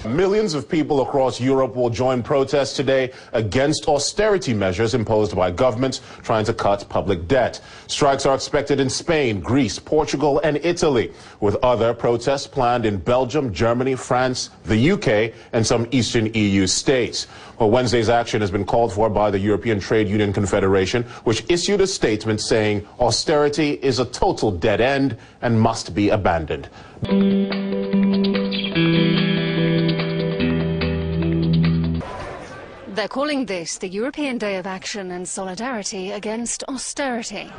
Millions of people across Europe will join protests today against austerity measures imposed by governments trying to cut public debt. Strikes are expected in Spain, Greece, Portugal, and Italy, with other protests planned in Belgium, Germany, France, the UK, and some Eastern EU states. Well, Wednesday's action has been called for by the European Trade Union Confederation, which issued a statement saying austerity is a total dead end and must be abandoned. They're calling this the European Day of Action and Solidarity against austerity.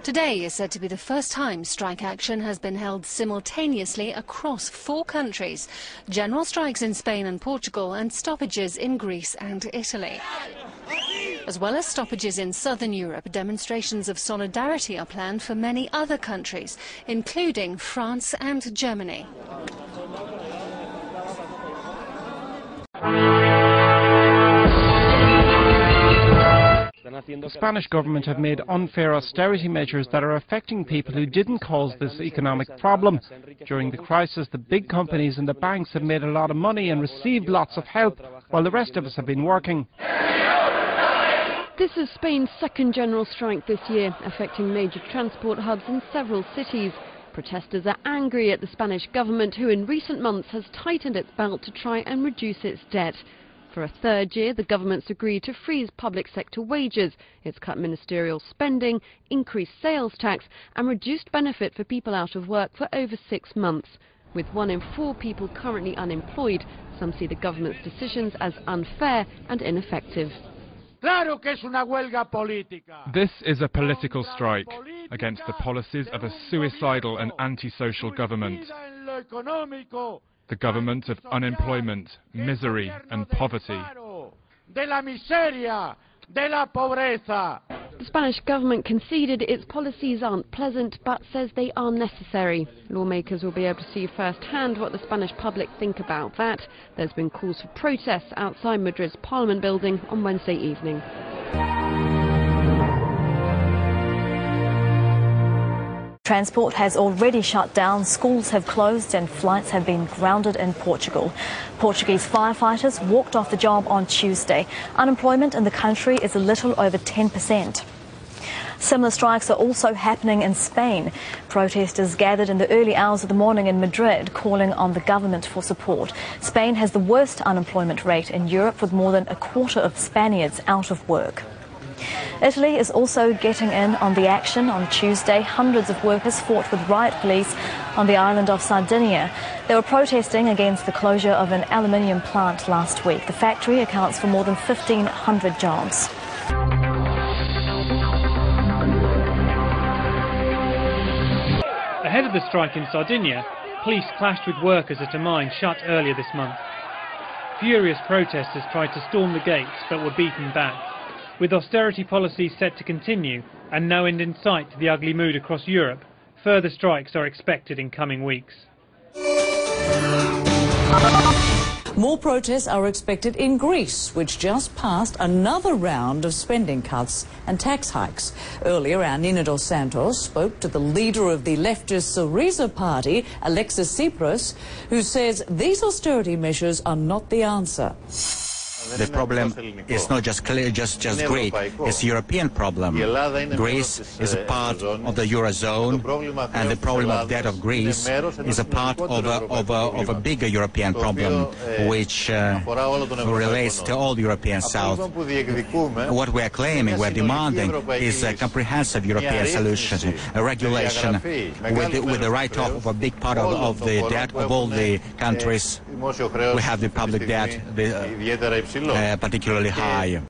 Today is said to be the first time strike action has been held simultaneously across 4 countries. General strikes in Spain and Portugal and stoppages in Greece and Italy. As well as stoppages in southern Europe, demonstrations of solidarity are planned for many other countries, including France and Germany. The Spanish government have made unfair austerity measures that are affecting people who didn't cause this economic problem. During the crisis, the big companies and the banks have made a lot of money and received lots of help, while the rest of us have been working. This is Spain's second general strike this year, affecting major transport hubs in several cities. Protesters are angry at the Spanish government, who in recent months has tightened its belt to try and reduce its debt. For a third year, the government's agreed to freeze public sector wages. It's cut ministerial spending, increased sales tax and reduced benefit for people out of work for over 6 months. With 1 in 4 people currently unemployed, some see the government's decisions as unfair and ineffective. This is a political strike against the policies of a suicidal and antisocial government. The government of unemployment, misery and poverty. The Spanish government conceded its policies aren't pleasant, but says they are necessary. Lawmakers will be able to see firsthand what the Spanish public think about that. There's been calls for protests outside Madrid's Parliament building on Wednesday evening. Transport has already shut down, schools have closed and flights have been grounded in Portugal. Portuguese firefighters walked off the job on Tuesday. Unemployment in the country is a little over 10%. Similar strikes are also happening in Spain. Protesters gathered in the early hours of the morning in Madrid, calling on the government for support. Spain has the worst unemployment rate in Europe, with more than a quarter of Spaniards out of work. Italy is also getting in on the action. On Tuesday, hundreds of workers fought with riot police on the island of Sardinia. They were protesting against the closure of an aluminium plant last week. The factory accounts for more than 1,500 jobs. Ahead of the strike in Sardinia, police clashed with workers at a mine shut earlier this month. Furious protesters tried to storm the gates but were beaten back. With austerity policies set to continue and no end in sight to the ugly mood across Europe, further strikes are expected in coming weeks. More protests are expected in Greece, which just passed another round of spending cuts and tax hikes. Earlier, our Nina Dos Santos spoke to the leader of the leftist Syriza party, Alexis Tsipras, who says these austerity measures are not the answer. The problem is not just Greek, it's a European problem. Greece is a part of the Eurozone, and the problem of debt of Greece is a part of a bigger European problem, which relates to all European South. What we are claiming, we are demanding, is a comprehensive European solution, a regulation with the write-off of a big part of the debt of all the countries. We have the public debt particularly high.